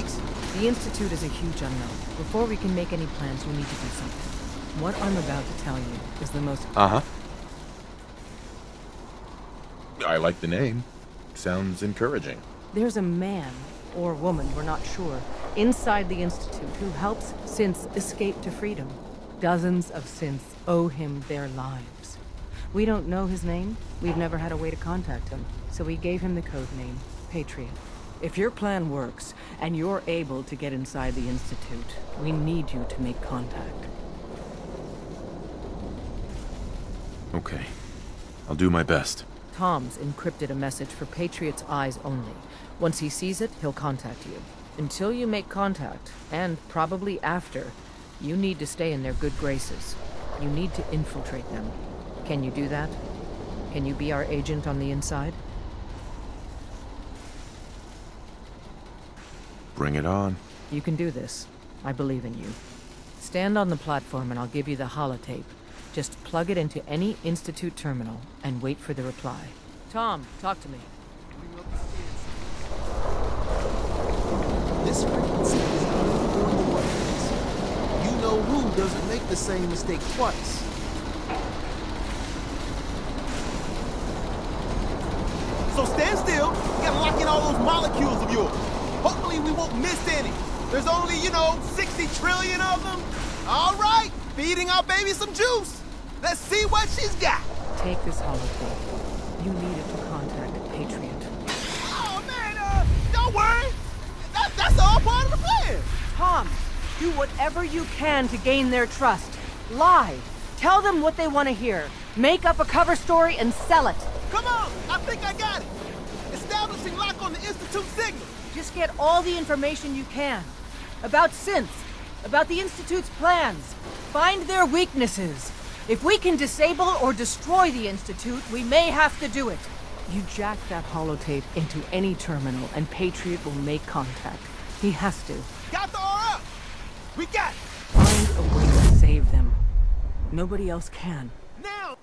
Thanks. The Institute is a huge unknown. Before we can make any plans, we need to do something. What I'm about to tell you is the most... Uh-huh. I like the name. Sounds encouraging. There's a man, or woman, we're not sure, inside the Institute who helps synths escape to freedom. Dozens of synths owe him their lives. We don't know his name. We've never had a way to contact him. So we gave him the code name, Patriot. If your plan works, and you're able to get inside the Institute, we need you to make contact. Okay. I'll do my best. Tom's encrypted a message for Patriot's eyes only. Once he sees it, he'll contact you. Until you make contact, and probably after, you need to stay in their good graces. You need to infiltrate them. Can you do that? Can you be our agent on the inside? Bring it on. You can do this. I believe in you. Stand on the platform and I'll give you the holotape. Just plug it into any Institute terminal and wait for the reply. Tom, talk to me. This frequency is unknown to what. You know who doesn't make the same mistake twice. So stand still. You gotta lock in all those molecules of yours. Hopefully we won't miss any. There's only, 60 trillion of them. All right, feeding our baby some juice. Let's see what she's got. Take this holotape. You need it to contact Patriot. Oh, man, don't worry. That's all part of the plan. Tom, do whatever you can to gain their trust. Lie. Tell them what they want to hear. Make up a cover story and sell it. Come on, I think I got it. Establishing lock on the Institute signal. Just get all the information you can. About synths. About the Institute's plans. Find their weaknesses. If we can disable or destroy the Institute, we may have to do it. You jack that holotape into any terminal and Patriot will make contact. He has to. Got the RF. We got it. Find a way to save them. Nobody else can. Now.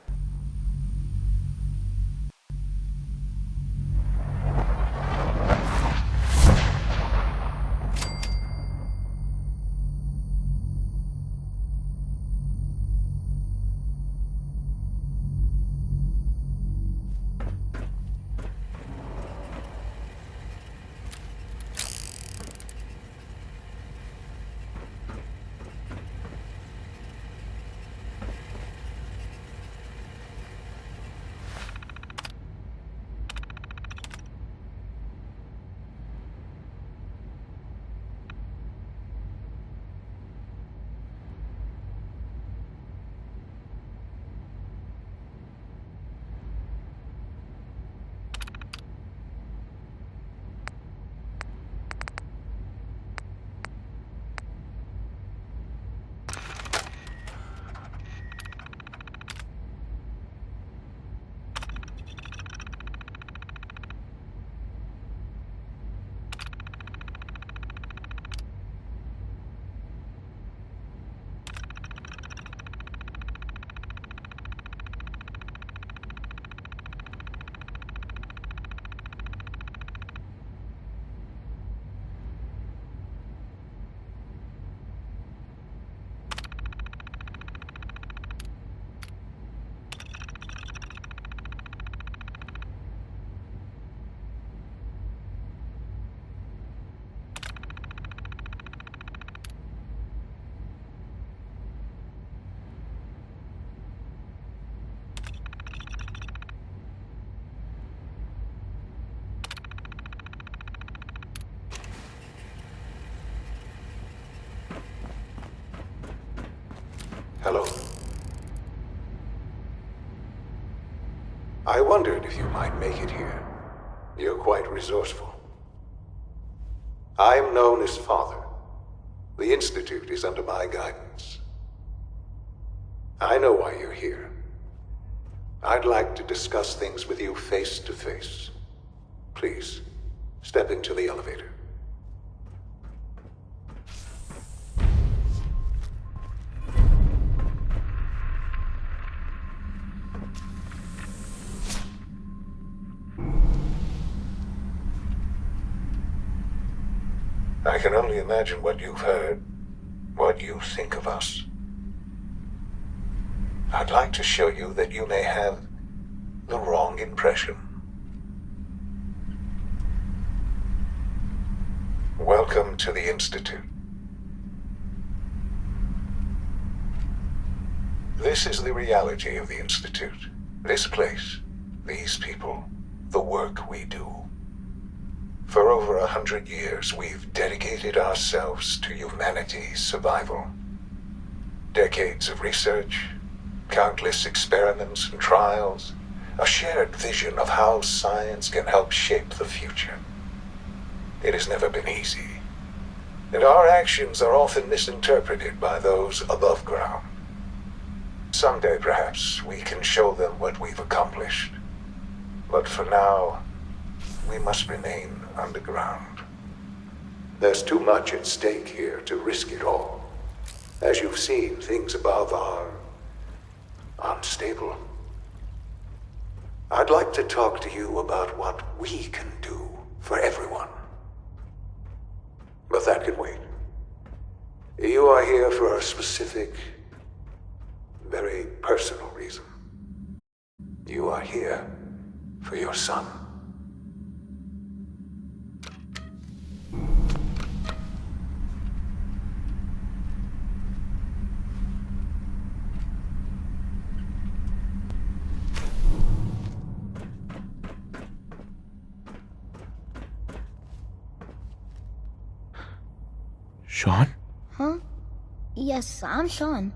Hello. I wondered if you might make it here. You're quite resourceful. I am known as Father. The Institute is under my guidance. I know why you're here. I'd like to discuss things with you face to face. Please, step into the elevator. I can only imagine what you've heard, what you think of us. I'd like to show you that you may have the wrong impression. Welcome to the Institute. This is the reality of the Institute. This place, these people, the work we do. For over 100 years, we've dedicated ourselves to humanity's survival. Decades of research, countless experiments and trials, a shared vision of how science can help shape the future. It has never been easy, and our actions are often misinterpreted by those above ground. Someday, perhaps, we can show them what we've accomplished. But for now, we must remain underground. There's too much at stake here to risk it all. As you've seen, things above are unstable. I'd like to talk to you about what we can do for everyone. But that can wait. You are here for a specific, very personal reason. You are here for your son. Sean? Huh? Yes, I'm Sean.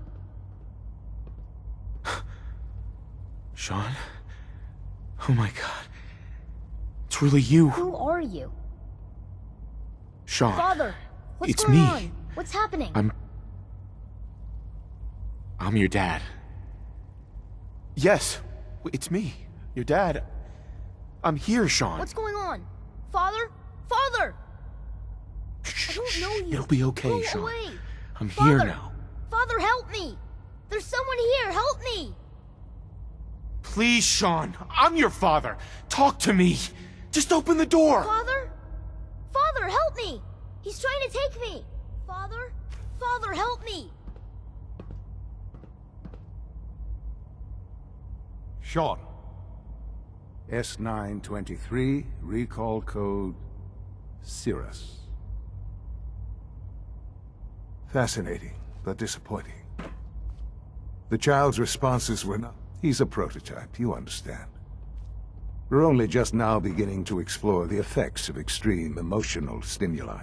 Sean? Oh my god. It's really you. Who are you? Sean. Father, what's It's going me. on? What's happening? I'm your dad. Yes, it's me. Your dad. I'm here, Sean. What's going on? Father? Father! I don't know you. It'll be okay, Go Sean. away. I'm Father. here now. Father, help me! There's someone here, help me! Please, Sean. I'm your father. Talk to me. Just open the door. Father? Father, help me! He's trying to take me! Father? Father, help me! Sean. S923, recall code Cirrus. Fascinating, but disappointing. The child's responses were not... He's a prototype, you understand. We're only just now beginning to explore the effects of extreme emotional stimuli.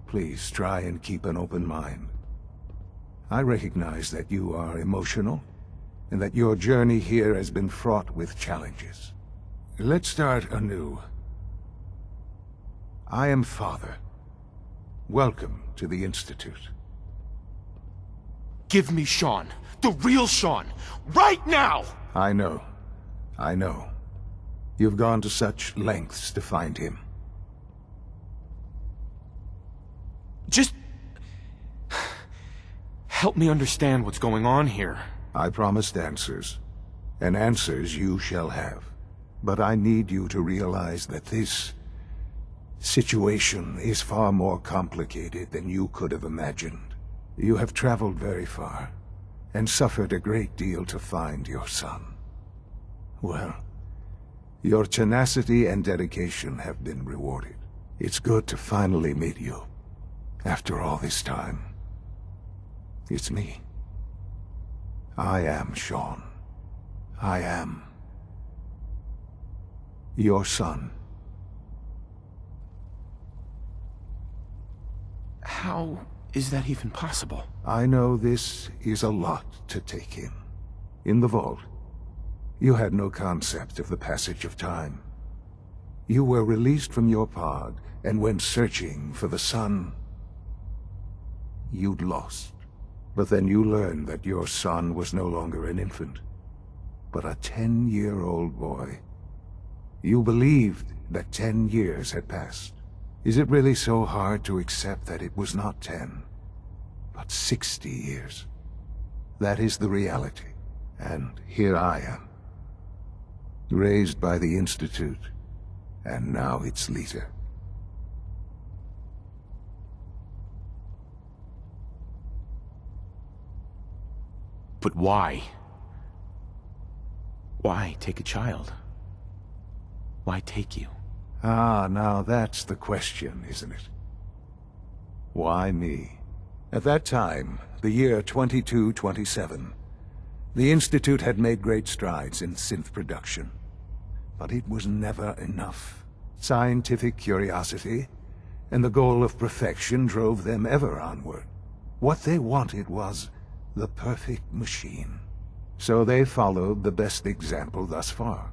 Please try and keep an open mind. I recognize that you are emotional, and that your journey here has been fraught with challenges. Let's start anew. I am Father. Welcome to the Institute. Give me Sean. The real Sean. Right now! I know. I know. You've gone to such lengths to find him. Just... help me understand what's going on here. I promised answers, and answers you shall have. But I need you to realize that this situation is far more complicated than you could have imagined. You have traveled very far, and suffered a great deal to find your son. Well, your tenacity and dedication have been rewarded. It's good to finally meet you, after all this time. It's me. I am Sean. I am your son. How is that even possible? I know this is a lot to take in. In the vault, you had no concept of the passage of time. You were released from your pod and went searching for the sun you'd lost. But then you learned that your son was no longer an infant, but a 10-year-old boy. You believed that 10 years had passed. Is it really so hard to accept that it was not 10, but 60 years? That is the reality, and here I am, raised by the Institute, and now its leader. But why? Why take a child? Why take you? Ah, now that's the question, isn't it? Why me? At that time, the year 2227, the Institute had made great strides in synth production. But it was never enough. Scientific curiosity and the goal of perfection drove them ever onward. What they wanted was the perfect machine. So they followed the best example thus far.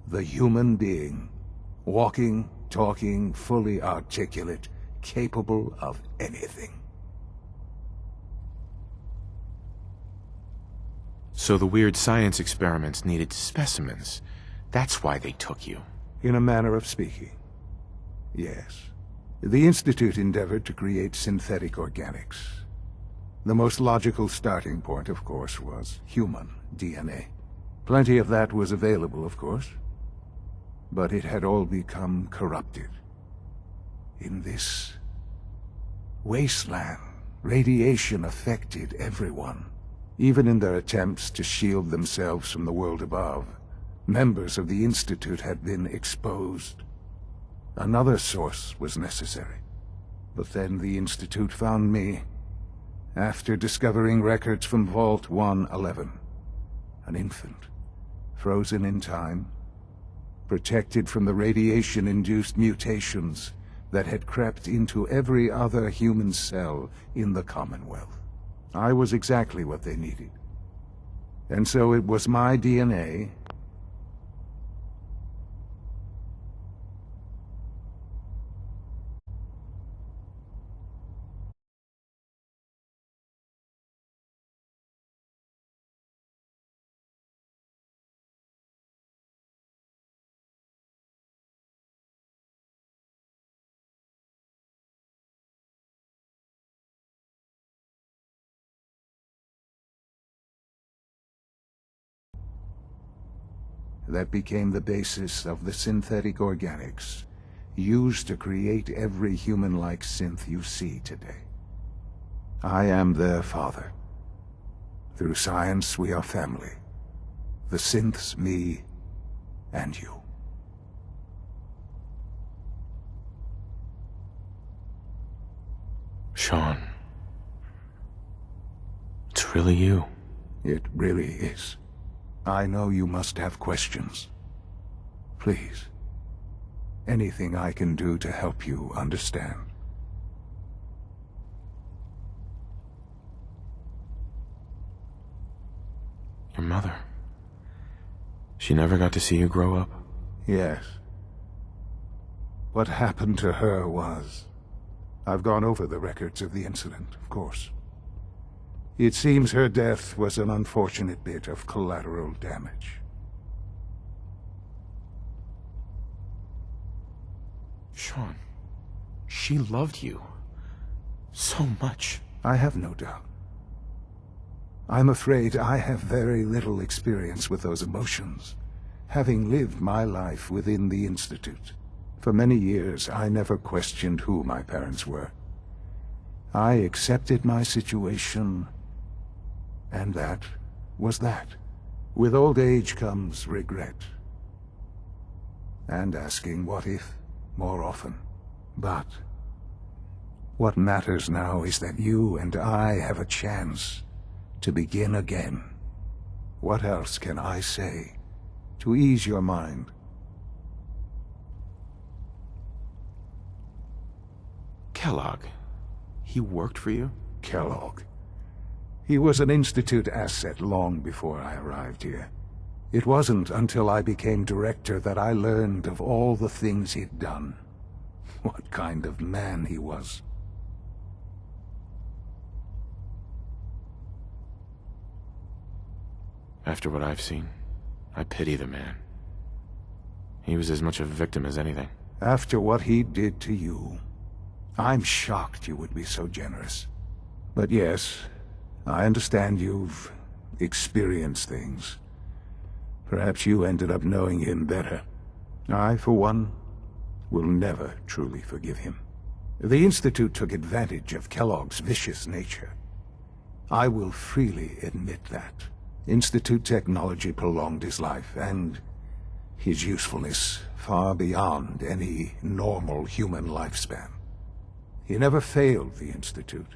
The human being. Walking, talking, fully articulate, capable of anything. So the weird science experiments needed specimens. That's why they took you. In a manner of speaking. Yes. The Institute endeavored to create synthetic organics. The most logical starting point, of course, was human DNA. Plenty of that was available, of course. But it had all become corrupted. In this wasteland, radiation affected everyone. Even in their attempts to shield themselves from the world above, members of the Institute had been exposed. Another source was necessary. But then the Institute found me, after discovering records from Vault 111. An infant, frozen in time, protected from the radiation-induced mutations that had crept into every other human cell in the Commonwealth. I was exactly what they needed. And so it was my DNA that became the basis of the synthetic organics used to create every human-like synth you see today. I am their father. Through science, we are family. The synths, me, and you. Sean. It's really you. It really is. I know you must have questions. Please. Anything I can do to help you understand. Your mother. She never got to see you grow up? Yes. What happened to her was... I've gone over the records of the incident, of course. It seems her death was an unfortunate bit of collateral damage. Sean, she loved you. So much. I have no doubt. I'm afraid I have very little experience with those emotions, having lived my life within the Institute. For many years, I never questioned who my parents were. I accepted my situation, and that was that. With old age comes regret. And asking what if more often. But what matters now is that you and I have a chance to begin again. What else can I say to ease your mind? Kellogg. He worked for you? Kellogg. He was an Institute asset long before I arrived here. It wasn't until I became director that I learned of all the things he'd done. What kind of man he was. After what I've seen, I pity the man. He was as much a victim as anything. After what he did to you, I'm shocked you would be so generous. But yes, I understand you've experienced things. Perhaps you ended up knowing him better. I, for one, will never truly forgive him. The Institute took advantage of Kellogg's vicious nature. I will freely admit that. Institute technology prolonged his life, and his usefulness far beyond any normal human lifespan. He never failed the Institute,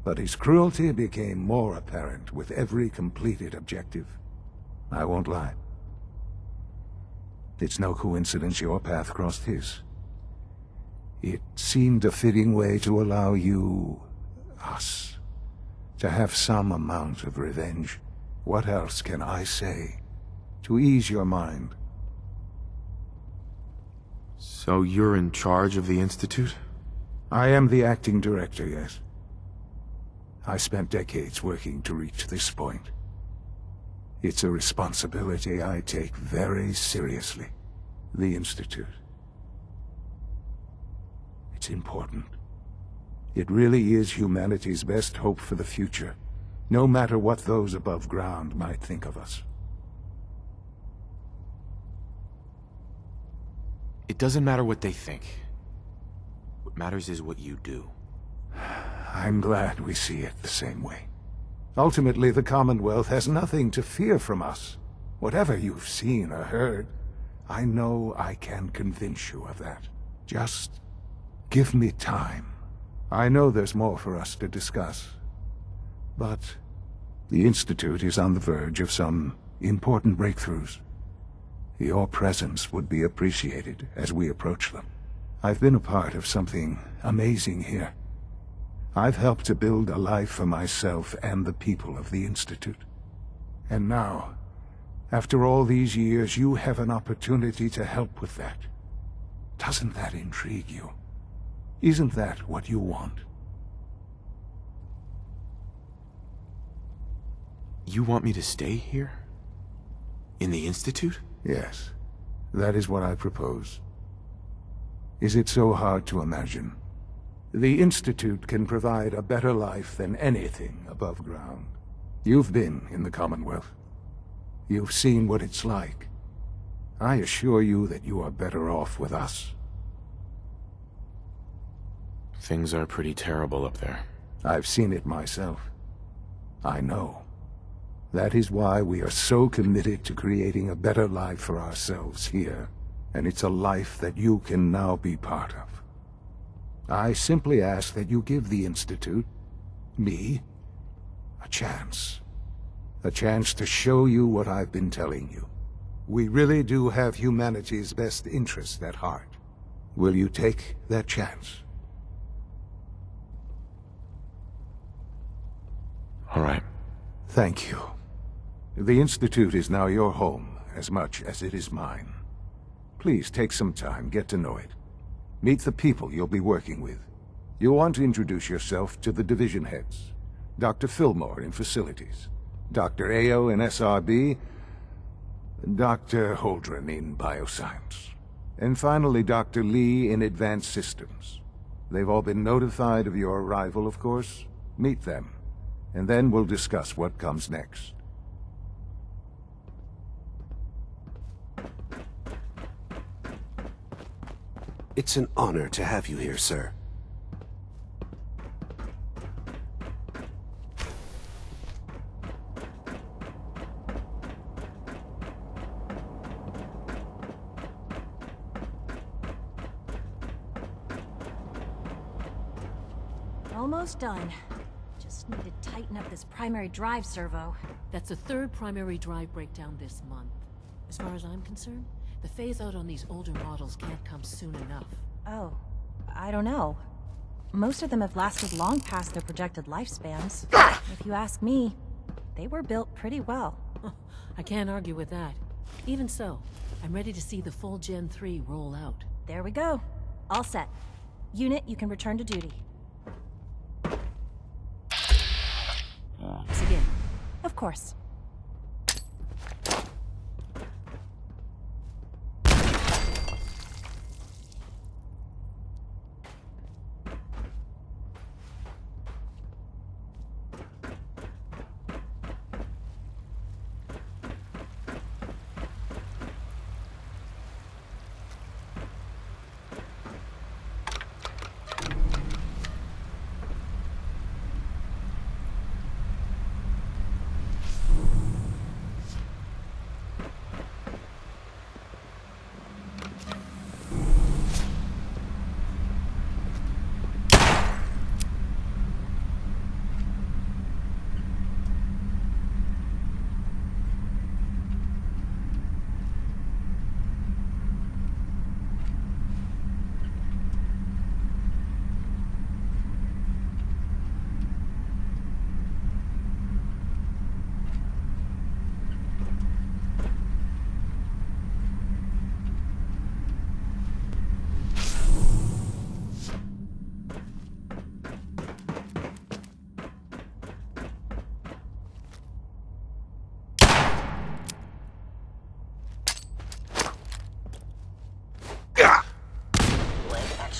but his cruelty became more apparent with every completed objective. I won't lie. It's no coincidence your path crossed his. It seemed a fitting way to allow you, us, to have some amount of revenge. What else can I say to ease your mind? So you're in charge of the Institute? I am the acting director, yes. I spent decades working to reach this point. It's a responsibility I take very seriously. The Institute. It's important. It really is humanity's best hope for the future, no matter what those above ground might think of us. It doesn't matter what they think. What matters is what you do. I'm glad we see it the same way. Ultimately, the Commonwealth has nothing to fear from us. Whatever you've seen or heard, I know I can convince you of that. Just give me time. I know there's more for us to discuss. But the Institute is on the verge of some important breakthroughs. Your presence would be appreciated as we approach them. I've been a part of something amazing here. I've helped to build a life for myself and the people of the Institute. And now, after all these years, you have an opportunity to help with that. Doesn't that intrigue you? Isn't that what you want? You want me to stay here? In the Institute? Yes, that is what I propose. Is it so hard to imagine? The Institute can provide a better life than anything above ground. You've been in the Commonwealth. You've seen what it's like. I assure you that you are better off with us. Things are pretty terrible up there. I've seen it myself. I know. That is why we are so committed to creating a better life for ourselves here. And it's a life that you can now be part of. I simply ask that you give the Institute, me, a chance. A chance to show you what I've been telling you. We really do have humanity's best interest at heart. Will you take that chance? All right. Thank you. The Institute is now your home, as much as it is mine. Please take some time, get to know it. Meet the people you'll be working with. You'll want to introduce yourself to the division heads. Dr. Fillmore in Facilities, Dr. Ao in SRB, Dr. Holdren in Bioscience, and finally Dr. Lee in Advanced Systems. They've all been notified of your arrival, of course. Meet them, and then we'll discuss what comes next. It's an honor to have you here, sir. Almost done. Just need to tighten up this primary drive servo. That's the third primary drive breakdown this month. As far as I'm concerned, the phase-out on these older models can't come soon enough. Oh, I don't know. Most of them have lasted long past their projected lifespans. If you ask me, they were built pretty well. I can't argue with that. Even so, I'm ready to see the full Gen 3 roll out. There we go. All set. Unit, you can return to duty. Thanks again. Of course.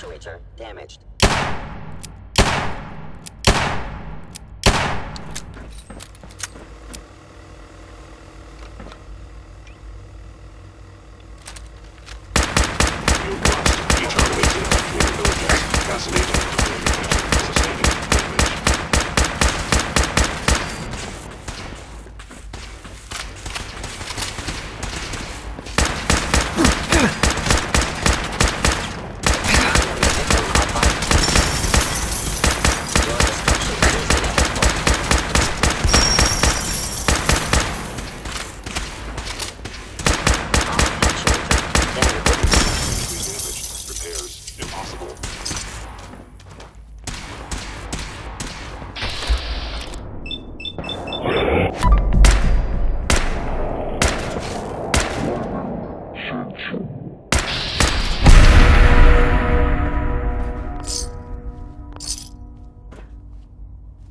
actuator damaged.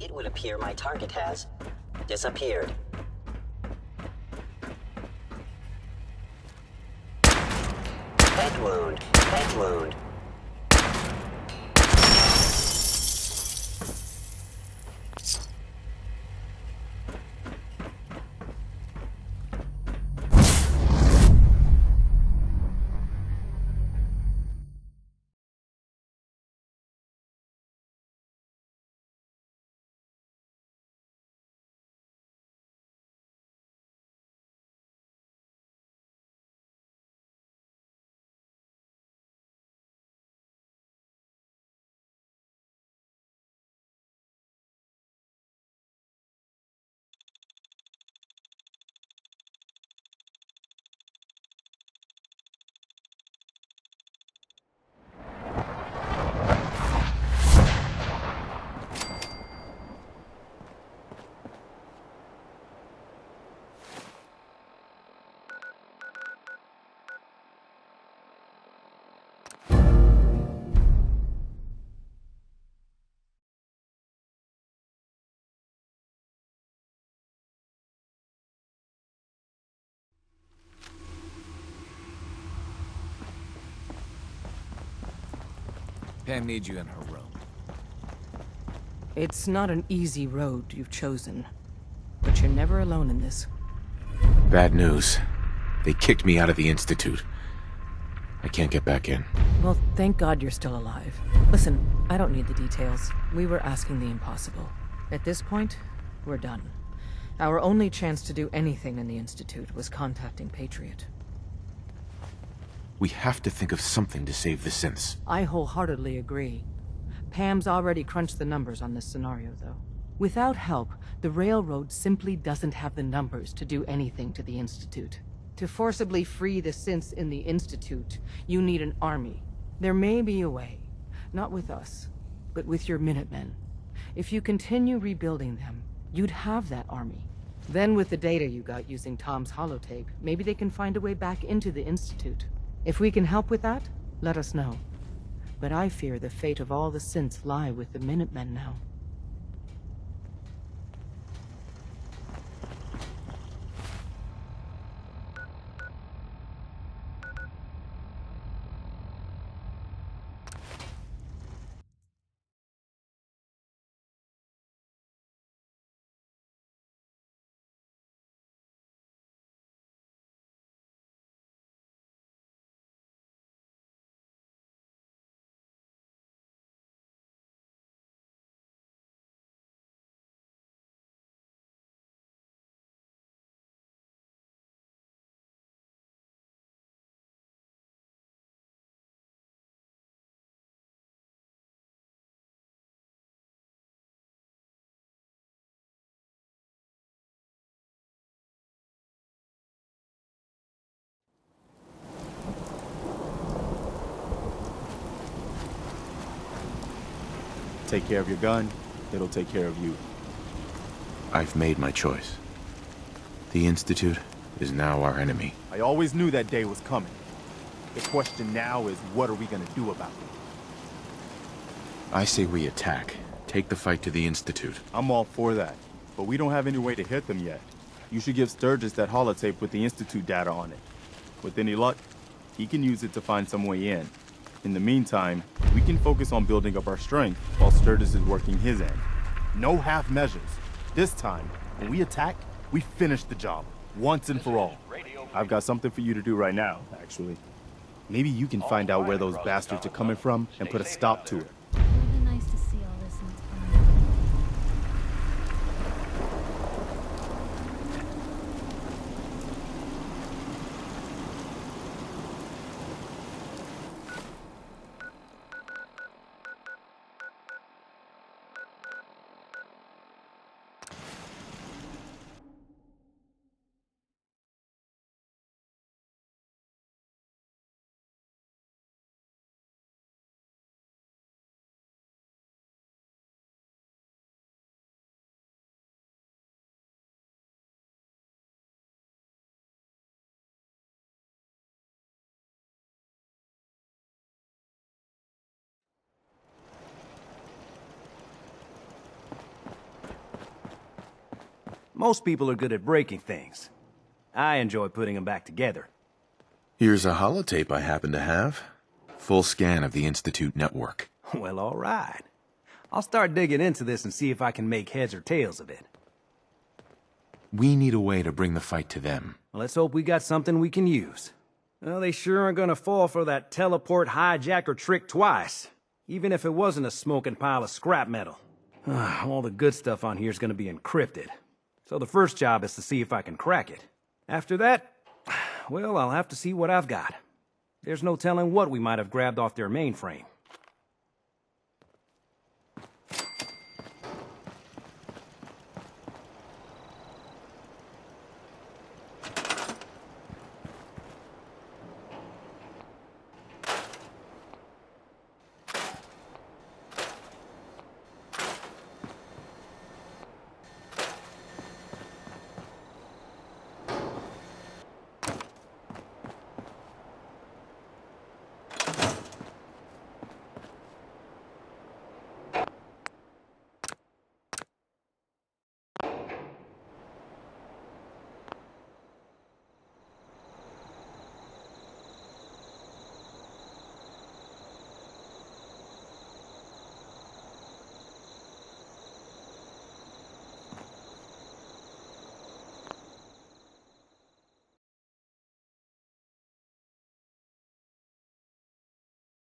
It would appear my target has disappeared. Head wound. Head wound. Pam needs you in her room. It's not an easy road you've chosen, but you're never alone in this. Bad news. They kicked me out of the Institute. I can't get back in. Well, thank God you're still alive. Listen, I don't need the details. We were asking the impossible. At this point, we're done. Our only chance to do anything in the Institute was contacting Patriot. We have to think of something to save the synths. I wholeheartedly agree. Pam's already crunched the numbers on this scenario, though. Without help, the Railroad simply doesn't have the numbers to do anything to the Institute. To forcibly free the synths in the Institute, you need an army. There may be a way. Not with us, but with your Minutemen. If you continue rebuilding them, you'd have that army. Then with the data you got using Tom's holotape, maybe they can find a way back into the Institute. If we can help with that, let us know. But I fear the fate of all the synths lie with the Minutemen now. Take care of your gun, it'll take care of you. I've made my choice. The Institute is now our enemy. I always knew that day was coming. The question now is, what are we gonna do about it? I say we attack. Take the fight to the Institute. I'm all for that, but we don't have any way to hit them yet. You should give Sturgis that holotape with the Institute data on it. With any luck, he can use it to find some way in. In the meantime, we can focus on building up our strength while Sturgis is working his end. No half measures. This time, when we attack, we finish the job, once and for all. I've got something for you to do right now, actually. Maybe you can find out where those bastards are coming from and put a stop to it. It would be nice to see all this in its own. Most people are good at breaking things. I enjoy putting them back together. Here's a holotape I happen to have. Full scan of the Institute network. Well, all right. I'll start digging into this and see if I can make heads or tails of it. We need a way to bring the fight to them. Let's hope we got something we can use. Well, they sure aren't gonna fall for that teleport hijacker trick twice, even if it wasn't a smoking pile of scrap metal. All the good stuff on here is gonna be encrypted. So the first job is to see if I can crack it. After that, well, I'll have to see what I've got. There's no telling what we might have grabbed off their mainframe.